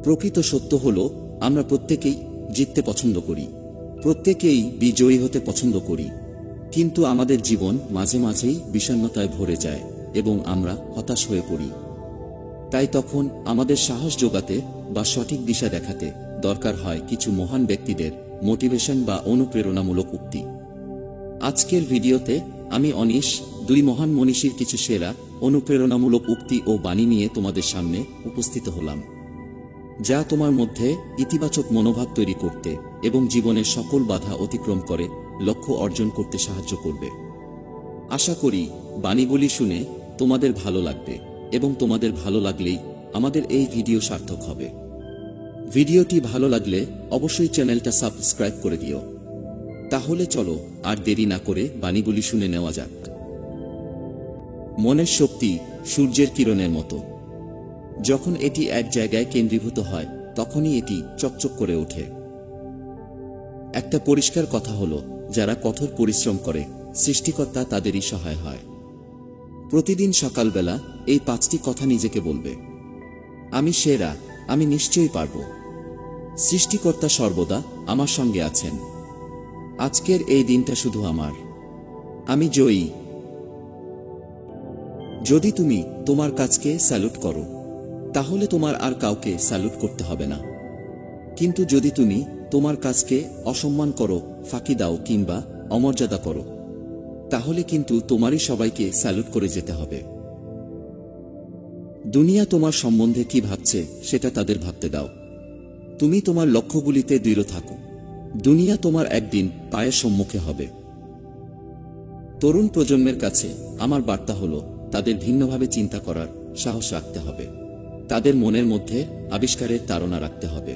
প্রকৃত সত্য হল, আমরা প্রত্যেকেই জিততে পছন্দ করি, প্রত্যেকেই বিজয়ী হতে পছন্দ করি, কিন্তু আমাদের জীবন মাঝে মাঝেই বিষণ্ণতায় ভরে যায় এবং আমরা হতাশ হয়ে পড়ি। তাই তখন আমাদের সাহস জোগাতে বা সঠিক দিশা দেখাতে দরকার হয় কিছু মহান ব্যক্তিদের মোটিভেশন বা অনুপ্রেরণামূলক উক্তি। আজকের ভিডিওতে আমি অনিশ দুই মহান মনীষীর কিছু সেরা অনুপ্রেরণামূলক উক্তি ও বাণী নিয়ে তোমাদের সামনে উপস্থিত হলাম, যা তোমার মধ্যে ইতিবাচক মনোভাব তৈরি করতে এবং জীবনের সকল বাধা অতিক্রম করে লক্ষ্য অর্জন করতে সাহায্য করবে। আশা করি বাণীগুলি শুনে তোমাদের ভালো লাগবে এবং তোমাদের ভালো লাগলেই আমাদের এই ভিডিও সার্থক হবে। ভিডিওটি ভালো লাগলে অবশ্যই চ্যানেলটা সাবস্ক্রাইব করে দিও। তাহলে চলো আর দেরি না করে বাণীগুলি শুনে নেওয়া যাক। মনের শক্তি সূর্যের কিরণের মতো। যখন এটি এক জায়গায় কেন্দ্রীভূত হয় তখনই এটি চকচক করে ওঠে। একটা পরিষ্কার কথা হলো, যারা কঠোর পরিশ্রম করে সৃষ্টিকর্তা তাদেরই সহায় হয়। প্রতিদিন সকালবেলা এই 5টি কথা নিজেকে বলবে। আমি সেরা, আমি নিশ্চয়ই পারব, সৃষ্টিকর্তা সর্বদা আমার সঙ্গে আছেন, আজকের এই দিনটা শুধু আমার, আমি জয়ী। যদি তুমি তোমার কাজকে স্যালুট করো তাহলে তোমার আর কাউকে স্যালুট করতে হবে না, কিন্তু যদি তুমি তোমার কাজকে অসম্মান করো, ফাঁকি দাও কিংবা অমর্যাদা করো, তাহলে কিন্তু তোমারই সবাইকে স্যালুট করে যেতে হবে। দুনিয়া তোমার সম্বন্ধে কি ভাবছে সেটা তাদের ভাবতে দাও। তুমি তোমার লক্ষ্যগুলিতে দৃঢ় থাকো, দুনিয়া তোমার একদিন পায়ের সম্মুখে হবে। তরুণ প্রজন্মের কাছে আমার বার্তা হলো, তাদের ভিন্নভাবে চিন্তা করার সাহস রাখতে হবে, তাদের মনের মধ্যে আবিষ্কারের তাড়না রাখতে হবে,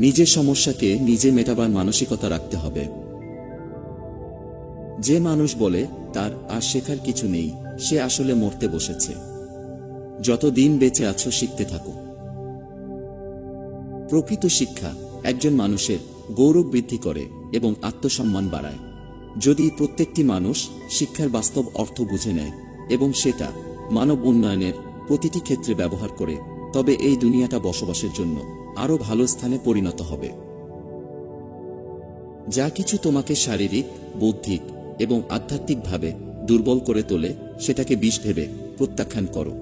নিজের সমস্যাকে নিজে মেটাবার মানসিকতা রাখতে হবে। যে মানুষ বলে তার আর শেখার কিছু নেই, সে আসলে মরতে বসেছে। যত দিন বেঁচে আছো শিখতে থাকো। প্রকৃত শিক্ষা একজন মানুষের গৌরব বৃদ্ধি করে এবং আত্মসম্মান বাড়ায়। যদি প্রত্যেকটি মানুষ শিক্ষার বাস্তব অর্থ বুঝে নেয় এবং সেটা মানব উন্নয়নের প্রতিটি ক্ষেত্রে ব্যবহার করে, তবে এই দুনিয়াটা বসবাসের জন্য আরো ভালো স্থানে পরিণত হবে। যা কিছু তোমাকে শারীরিক, বৌদ্ধিক এবং আধ্যাত্মিকভাবে দুর্বল করে তোলে সেটাকে বিষ ভেবে প্রত্যাখ্যান করো।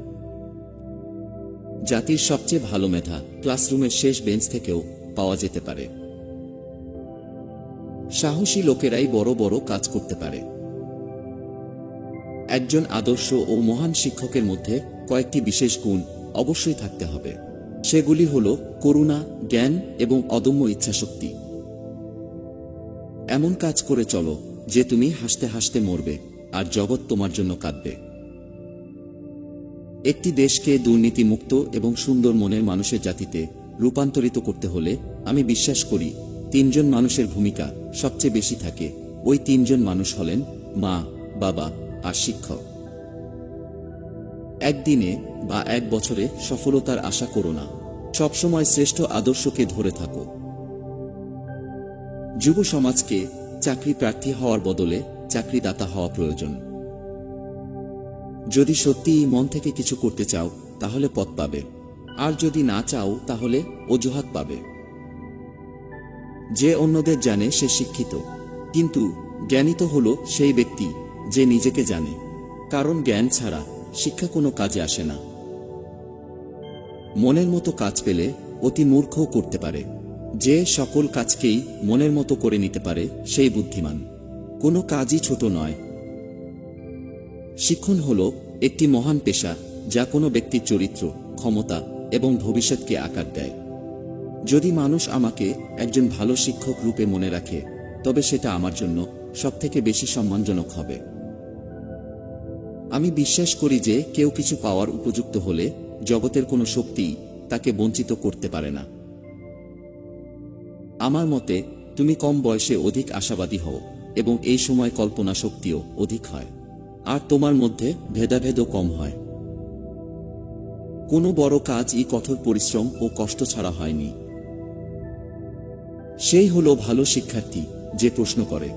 জাতির সবচেয়ে ভালো মেধা ক্লাসরুমের শেষ বেঞ্চ থেকেও পাওয়া যেতে পারে। সাহসী লোকেরাই বড় বড় কাজ করতে পারে। একজন আদর্শ ও মহান শিক্ষকের মধ্যে কয়েকটি বিশেষ গুণ অবশ্যই থাকতে হবে। সেগুলি হল করুণা, জ্ঞান এবং অদম্য ইচ্ছাশক্তি। এমন কাজ করে চলো যে তুমি হাসতে হাসতে মরবে আর জগৎ তোমার জন্য কাঁদবে। একটি দেশকে দুর্নীতিমুক্ত এবং সুন্দর মনের মানুষের জাতিতে রূপান্তরিত করতে হলে আমি বিশ্বাস করি 3 জন মানুষের ভূমিকা সবচেয়ে বেশি থাকে। ওই 3 জন মানুষ হলেন মা, বাবা আর শিক্ষক। একদিনে বা এক বছরে সফলতার আশা করো না, সবসময় শ্রেষ্ঠ আদর্শকে ধরে থাকো। যুব সমাজকে চাকরি প্রার্থী হওয়ার বদলে চাকরিদাতা হওয়া প্রয়োজন। যদি সত্যিই মন থেকে কিছু করতে চাও তাহলে পথ পাবে, আর যদি না চাও তাহলে অজুহাত পাবে। যে অন্যদের জানে সে শিক্ষিত, কিন্তু জ্ঞানী হলো সেই ব্যক্তি যে নিজেকে জানে, কারণ জ্ঞান ছাড়া শিক্ষা কোনো কাজে আসে না। মনের মতো কাজ পেলে অতি মূর্খও করতে পারে। যে সকল কাজকেই মনের মতো করে নিতে পারে সেই বুদ্ধিমান। কোনো কাজই ছোট নয়। শিক্ষণ হল একটি মহান পেশা যা কোনো ব্যক্তির চরিত্র, ক্ষমতা এবং ভবিষ্যৎকে আকার দেয়। যদি মানুষ আমাকে একজন ভালো শিক্ষক রূপে মনে রাখে, তবে সেটা আমার জন্য সবথেকে বেশি সম্মানজনক হবে। আমি বিশ্বাস করি যে কেউ কিছু পাওয়ার উপযুক্ত হলে জগতের কোনো শক্তি তাকে বঞ্চিত করতে পারে না। আমার মতে তুমি কম বয়সে অধিক আশাবাদী হও এবং এই সময় কল্পনা শক্তিও অধিক হয়, আর তোমার মধ্যে ভেদাভেদও কম হয়। কোনো বড় কাজই কঠোর পরিশ্রম ও কষ্ট ছাড়া হয়নি। সেই হলো ভালো শিক্ষার্থী যে প্রশ্ন করে।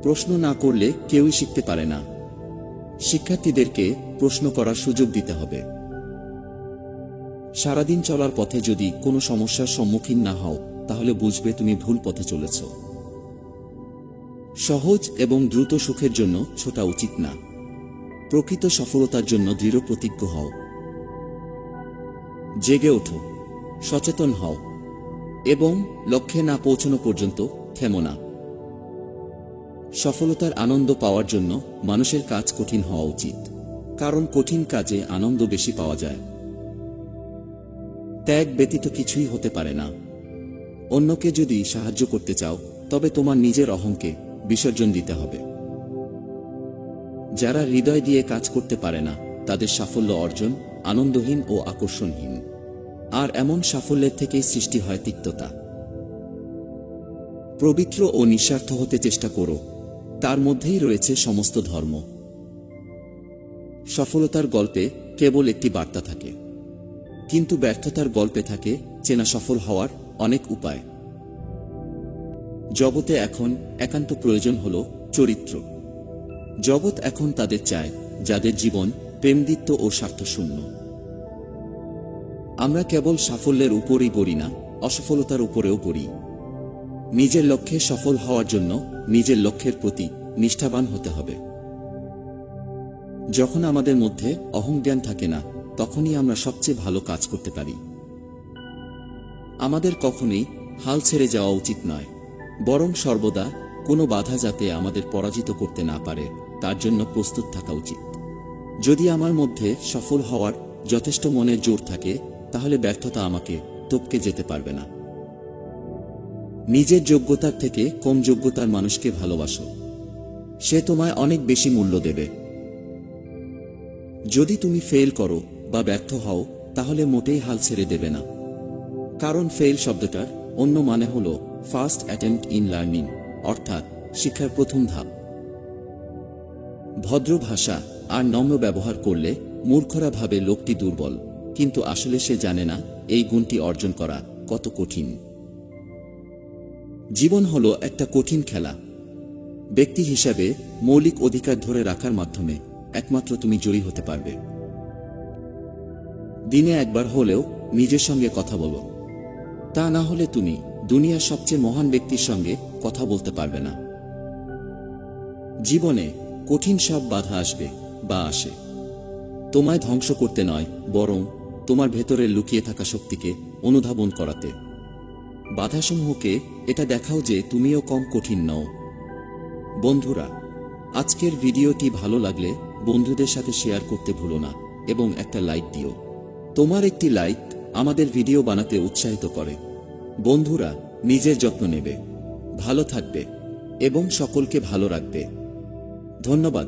প্রশ্ন না করলে কেউই শিখতে পারে না। শিক্ষার্থীদেরকে প্রশ্ন করার সুযোগ দিতে হবে। সারাদিন চলার পথে যদি কোনো সমস্যার সম্মুখীন না হও তাহলে বুঝবে তুমি ভুল পথে চলেছ। সহজ এবং দ্রুত সুখের জন্য ছোটা উচিত না। প্রকৃত সফলতার জন্য দৃঢ় প্রতিজ্ঞ হও। জেগে ওঠো, সচেতন হও এবং লক্ষ্যে না পৌঁছানো পর্যন্ত থেমো না। সফলতার আনন্দ পাওয়ার জন্য মানুষের কাজ কঠিন হওয়া উচিত, কারণ কঠিন কাজে আনন্দ বেশি পাওয়া যায়। ত্যাগ ব্যতীত কিছুই হতে পারে না। অন্যকে যদি সাহায্য করতে চাও তবে তোমার নিজের অহংকে বিসর্জন দিতে হবে। যারা হৃদয় দিয়ে কাজ করতে পারে না তাদের সাফল্য অর্জন আনন্দহীন ও আকর্ষণহীন, আর এমন সাফল্যের থেকেই সৃষ্টি হয় তিক্ততা। পবিত্র ও নিঃস্বার্থ হতে চেষ্টা করো, তার মধ্যেই রয়েছে সমস্ত ধর্ম। সফলতার গল্পে কেবল একটি বার্তা থাকে, কিন্তু ব্যর্থতার গল্পে থাকে চেনা সফল হওয়ার অনেক উপায়। জগতে এখন একান্ত প্রয়োজন হল চরিত্র। জগৎ এখন তাদের চায় যাদের জীবন প্রেমদীপ্ত ও স্বার্থশূন্য। আমরা কেবল সাফল্যের উপরই গড়ি না, অসফলতার উপরেও গড়ি। নিজের লক্ষ্যে সফল হওয়ার জন্য নিজের লক্ষ্যের প্রতি নিষ্ঠাবান হতে হবে। যখন আমাদের মধ্যে অহংজ্ঞান থাকে না তখনই আমরা সবচেয়ে ভালো কাজ করতে পারি। আমাদের কখনোই হাল ছেড়ে যাওয়া উচিত নয়, বরং সর্বদা কোনো বাধা যাতে আমাদের পরাজিত করতে না পারে তার জন্য প্রস্তুত থাকা উচিত। যদি আমার মধ্যে সফল হওয়ার যথেষ্ট মনের জোর থাকে তাহলে ব্যর্থতা আমাকে টপকে যেতে পারবে না। নিজের যোগ্যতার থেকে কম যোগ্যতার মানুষকে ভালোবাসো, সে তোমায় অনেক বেশি মূল্য দেবে। যদি তুমি ফেল করো বা ব্যর্থ হও তাহলে মোটেই হাল ছেড়ে দেবে না, কারণ ফেল শব্দটার অন্য মানে হল ফার্স্ট অ্যাটেম্প্ট ইন লার্নিং, অর্থাৎ শিক্ষার প্রথম ধাপ। ভদ্র ভাষা আর নম্র ব্যবহার করলে মূর্খরা ভাবে লোকটি দুর্বল, কিন্তু আসলে সে জানে না এই গুণটি অর্জন করা কত কঠিন। জীবন হলো একটা কঠিন খেলা। ব্যক্তি হিসাবে মৌলিক অধিকার ধরে রাখার মাধ্যমে একমাত্র তুমি জয়ী হতে পারবে। দিনে একবার হলেও নিজের সঙ্গে কথা বলো, তা না হলে তুমি দুনিয়ার সবচেয়ে মহান ব্যক্তির সঙ্গে কথা বলতে পারবে না। জীবনে কঠিন সব বাধা আসবে বা আসে, তোমায় ধ্বংস করতে নয়, বরং তোমার ভেতরে লুকিয়ে থাকা শক্তিকে অনুধাবন করাতে। বাধাসমূহকে এটা দেখাও যে তুমিও কম কঠিন নও। বন্ধুরা, আজকের ভিডিওটি ভালো লাগলে বন্ধুদের সাথে শেয়ার করতে ভুলো না এবং একটা লাইক দিও। তোমার একটি লাইক আমাদের ভিডিও বানাতে উৎসাহিত করে। বন্ধুরা, নিজের যত্ন নেবে, ভালো থাকবে এবং সকলকে ভালো রাখবে। ধন্যবাদ।